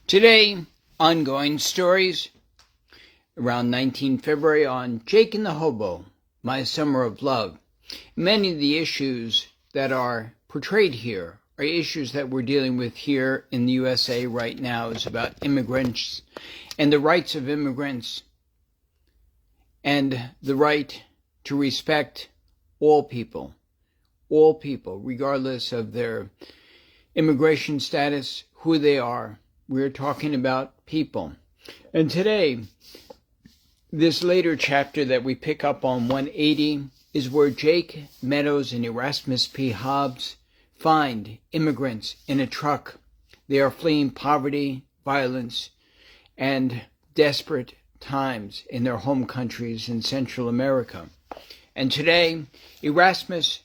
Today, ongoing stories around 19 February on Jake and the Hobo, My Summer of Love. Many of the issues that are portrayed here are issues that we're dealing with here in the USA right now. Is about immigrants and the rights of immigrants and the right to respect all people, regardless of their immigration status, who they are. We're talking about people. And today, this later chapter that we pick up on 180 is where Jake Meadows and Erasmus P. Hobbs find immigrants in a truck. They are fleeing poverty, violence, and desperate times in their home countries in Central America. And today, Erasmus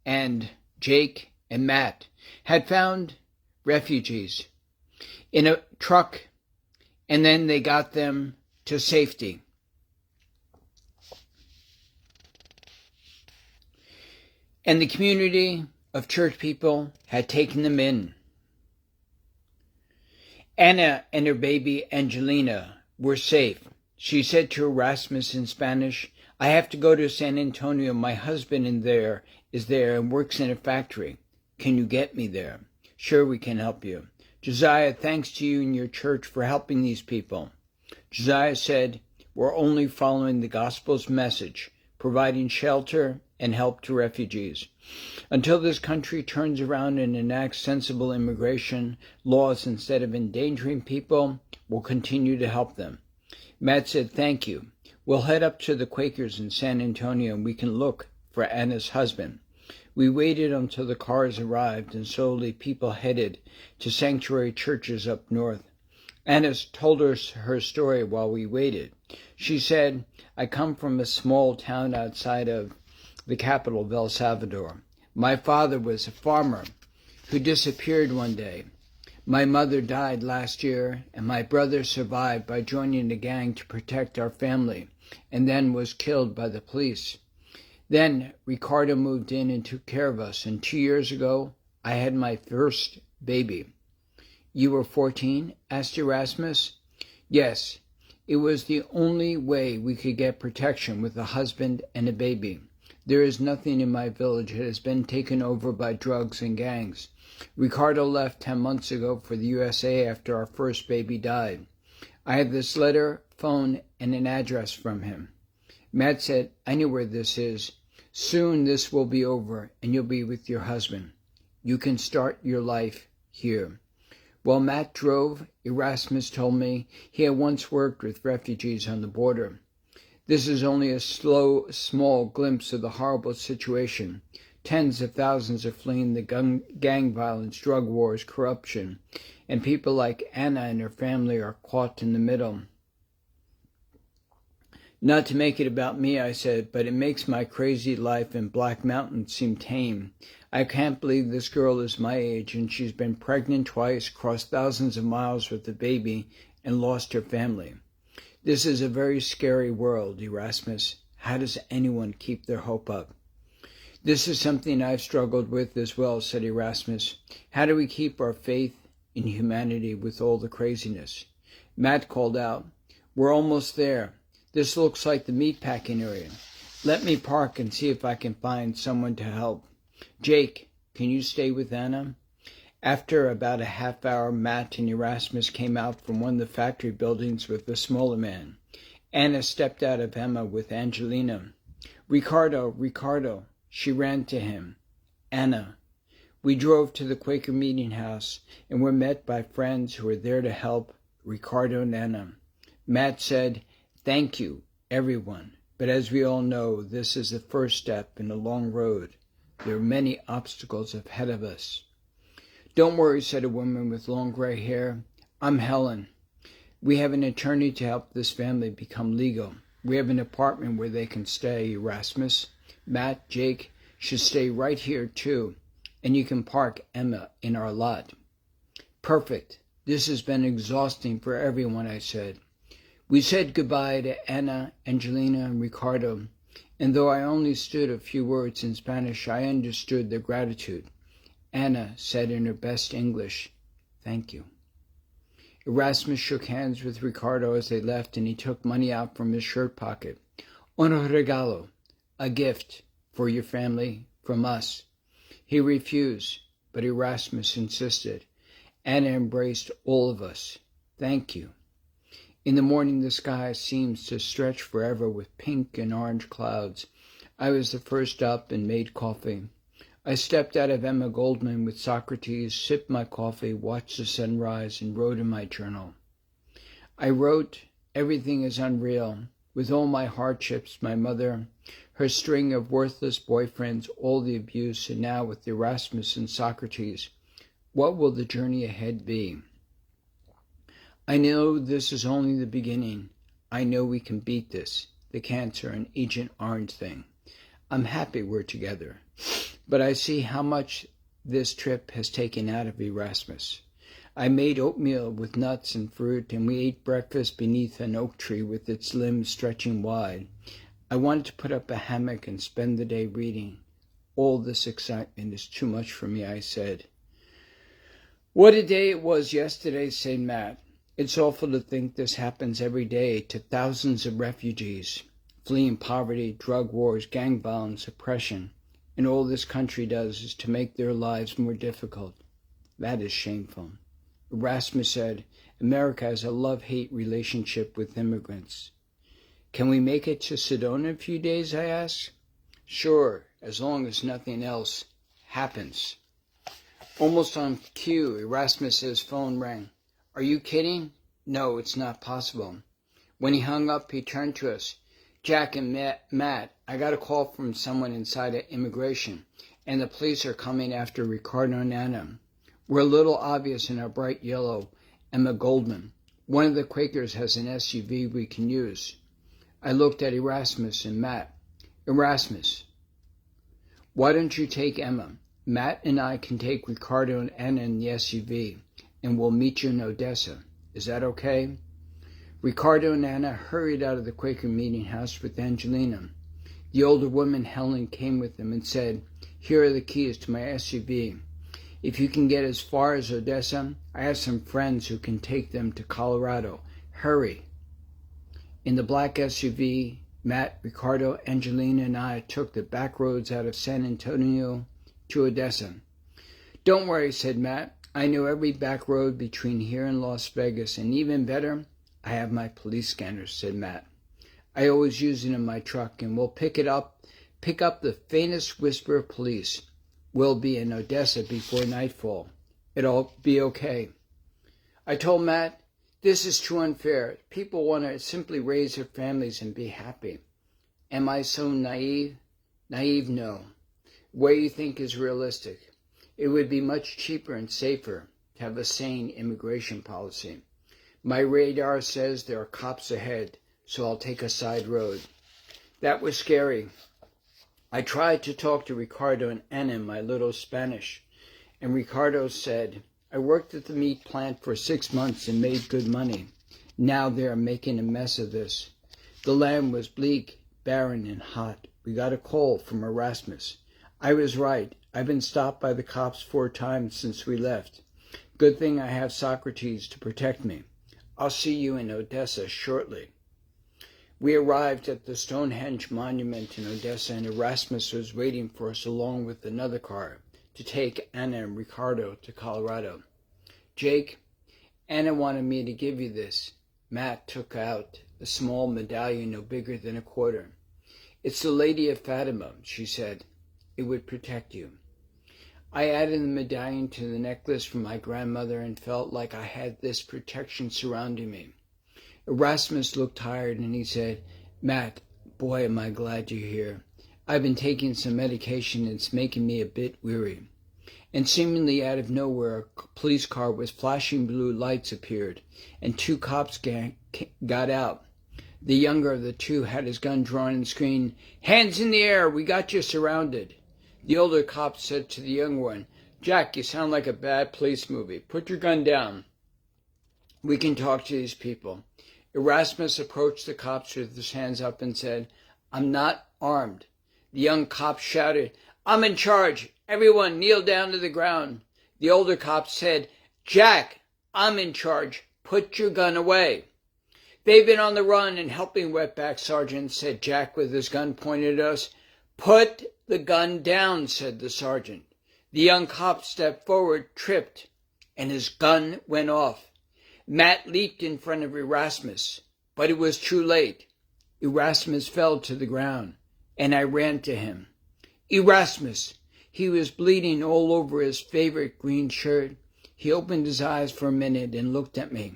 and Jake and Matt had found refugees in a truck, and then they got them to safety. And the community of church people had taken them in. Anna and her baby Angelina were safe. She said to Erasmus in Spanish, "I have to go to San Antonio. My husband is there and works in a factory. Can you get me there?" "Sure, we can help you." "Josiah, thanks to you and your church for helping these people." Josiah said, "We're only following the gospel's message, providing shelter and help to refugees. Until this country turns around and enacts sensible immigration laws instead of endangering people, we'll continue to help them." Matt said, "Thank you. We'll head up to the Quakers in San Antonio and we can look for Anna's husband." We waited until the cars arrived, and slowly people headed to sanctuary churches up north. Anna told us her story while we waited. She said, "I come from a small town outside of the capital of El Salvador. My father was a farmer who disappeared one day. My mother died last year, and my brother survived by joining a gang to protect our family, and then was killed by the police. Then Ricardo moved in and took care of us, and 2 years ago, I had my first baby." "You were 14?" asked Erasmus. "Yes, it was the only way we could get protection with a husband and a baby. There is nothing in my village that has been taken over by drugs and gangs. Ricardo left 10 months ago for the USA after our first baby died. I have this letter, phone, and an address from him." Matt said, "I know where this is. Soon this will be over and you'll be with your husband. You can start your life here." While Matt drove, Erasmus told me he had once worked with refugees on the border. "This is only a small glimpse of the horrible situation. Tens of thousands are fleeing the gang violence, drug wars, corruption, and people like Anna and her family are caught in the middle." "Not to make it about me," I said, "but it makes my crazy life in Black Mountain seem tame. I can't believe this girl is my age and she's been pregnant twice, crossed thousands of miles with a baby, and lost her family. This is a very scary world, Erasmus. How does anyone keep their hope up?" "This is something I've struggled with as well," said Erasmus. "How do we keep our faith in humanity with all the craziness?" Matt called out, "We're almost there. This looks like the meatpacking area. Let me park and see if I can find someone to help. Jake, can you stay with Anna?" After about a half hour, Matt and Erasmus came out from one of the factory buildings with a smaller man. Anna stepped out of Emma with Angelina. Ricardo. She ran to him. "Anna." We drove to the Quaker meeting house and were met by friends who were there to help Ricardo and Anna. Matt said, "Thank you, everyone. But as we all know, this is the first step in a long road. There are many obstacles ahead of us." "Don't worry," said a woman with long gray hair. "I'm Helen. We have an attorney to help this family become legal. We have an apartment where they can stay. Erasmus, Matt, Jake should stay right here too, and you can park Emma in our lot." "Perfect. This has been exhausting for everyone," I said. We said goodbye to Anna, Angelina, and Ricardo, and though I only stood a few words in Spanish, I understood their gratitude. Anna said in her best English, "Thank you." Erasmus shook hands with Ricardo as they left, and he took money out from his shirt pocket. Un regalo, a gift for your family from us. He refused, but Erasmus insisted. Anna embraced all of us. Thank you. In the morning the sky seems to stretch forever with pink and orange clouds. I was the first up and made coffee. I stepped out of Emma Goldman with Socrates, sipped my coffee, watched the sunrise, and wrote in my journal. I wrote, everything is unreal. With all my hardships, my mother, her string of worthless boyfriends, all the abuse, and now with Erasmus and Socrates, what will the journey ahead be? I know this is only the beginning. I know we can beat this, the cancer and Agent Orange thing. I'm happy we're together, but I see how much this trip has taken out of Erasmus. I made oatmeal with nuts and fruit, and we ate breakfast beneath an oak tree with its limbs stretching wide. I wanted to put up a hammock and spend the day reading. All this excitement is too much for me, I said. What a day it was yesterday, said Matt. It's awful to think this happens every day to thousands of refugees, fleeing poverty, drug wars, gang violence, oppression, and all this country does is to make their lives more difficult. That is shameful. Erasmus said, America has a love-hate relationship with immigrants. Can we make it to Sedona in a few days, I asked. Sure, as long as nothing else happens. Almost on cue, Erasmus's phone rang. Are you kidding? No, it's not possible. When he hung up, he turned to us. Jack and Matt, I got a call from someone inside of immigration, and the police are coming after Ricardo and Anna. We're a little obvious in our bright yellow Emma Goldman. One of the Quakers has an SUV we can use. I looked at Erasmus and Matt. Erasmus, why don't you take Emma? Matt and I can take Ricardo and Anna in the SUV, and we'll meet you in Odessa. Is that okay? Ricardo and Anna hurried out of the Quaker meeting house with Angelina. The older woman, Helen, came with them and said, Here are the keys to my SUV. If you can get as far as Odessa, I have some friends who can take them to Colorado. Hurry. In the black SUV, Matt, Ricardo, Angelina, and I took the back roads out of San Antonio to Odessa. Don't worry, said Matt. I know every back road between here and Las Vegas, and even better, I have my police scanners, said Matt. I always use it in my truck, and we'll pick up the faintest whisper of police. We'll be in Odessa before nightfall. It'll be okay. I told Matt, this is too unfair. People want to simply raise their families and be happy. Am I so naive? Naive, no. What you think is realistic. It would be much cheaper and safer to have a sane immigration policy. My radar says there are cops ahead, so I'll take a side road. That was scary. I tried to talk to Ricardo and Anna in my little Spanish, and Ricardo said, I worked at the meat plant for 6 months and made good money. Now they are making a mess of this. The land was bleak, barren, and hot. We got a call from Erasmus. I was right. I've been stopped by the cops 4 times since we left. Good thing I have Socrates to protect me. I'll see you in Odessa shortly. We arrived at the Stonehenge Monument in Odessa, and Erasmus was waiting for us along with another car to take Anna and Ricardo to Colorado. Jake, Anna wanted me to give you this. Matt took out a small medallion no bigger than a quarter. It's the Lady of Fatima, she said. It would protect you. I added the medallion to the necklace from my grandmother and felt like I had this protection surrounding me. Erasmus looked tired and he said, Matt, boy, am I glad you're here. I've been taking some medication and it's making me a bit weary. And seemingly out of nowhere, a police car with flashing blue lights appeared, and 2 cops got out. The younger of the 2 had his gun drawn and screamed, Hands in the air, we got you surrounded. The older cop said to the younger one, Jack, you sound like a bad police movie. Put your gun down. We can talk to these people. Erasmus approached the cops with his hands up and said, I'm not armed. The young cop shouted, I'm in charge. Everyone kneel down to the ground. The older cop said, Jack, I'm in charge. put your gun away." "They've been on the run and helping Wetback, Sergeant," said Jack with his gun pointed at us. "Put the gun down," said the sergeant. The young cop stepped forward, tripped, and his gun went off. Matt leaped in front of Erasmus, but it was too late. Erasmus fell to the ground, and I ran to him. Erasmus! He was bleeding all over his favorite green shirt. He opened his eyes for a minute and looked at me.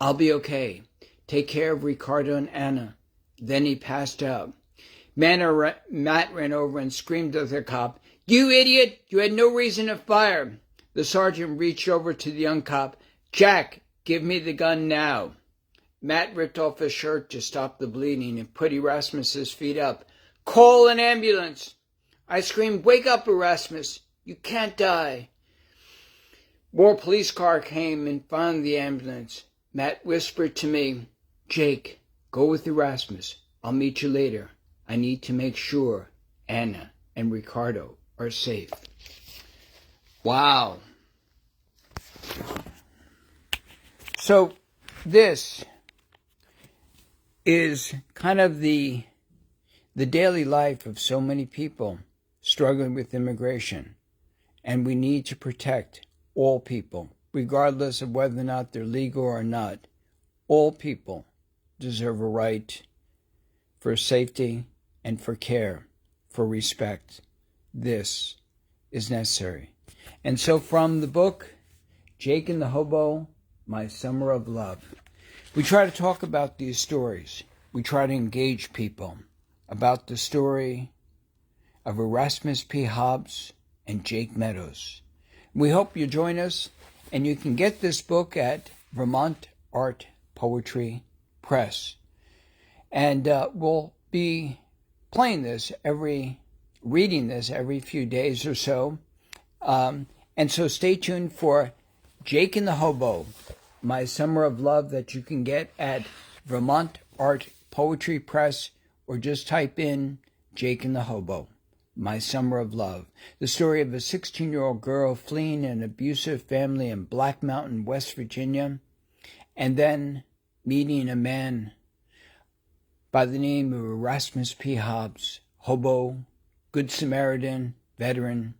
"I'll be okay. Take care of Ricardo and Anna." Then he passed out. Matt ran over and screamed at the cop, "You idiot! You had no reason to fire!" The sergeant reached over to the young cop. "Jack, give me the gun now." Matt ripped off his shirt to stop the bleeding and put Erasmus's feet up. "Call an ambulance!" I screamed, "Wake up, Erasmus! You can't die!" More police car came and found the ambulance. Matt whispered to me, "Jake, go with Erasmus. I'll meet you later. I need to make sure Anna and Ricardo are safe." Wow. So this is kind of the daily life of so many people struggling with immigration. And we need to protect all people, regardless of whether or not they're legal or not. All people deserve a right for safety and for care, for respect. This is necessary. And so from the book, Jake and the Hobo, My Summer of Love, we try to talk about these stories. We try to engage people about the story of Erasmus P. Hobbs and Jake Meadows. We hope you join us, and you can get this book at Vermont Art Poetry Press. And we'll be reading this every few days or so. And so stay tuned for Jake and the Hobo, My Summer of Love, that you can get at Vermont Art Poetry Press, or just type in Jake and the Hobo, My Summer of Love. The story of a 16-year-old girl fleeing an abusive family in Black Mountain, West Virginia, and then meeting a man by the name of Erasmus P. Hobbs, hobo, Good Samaritan, veteran,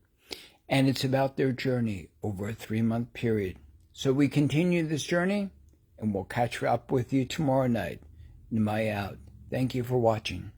and it's about their journey over a 3-month period. So we continue this journey, and we'll catch up with you tomorrow night. Namaya out. Thank you for watching.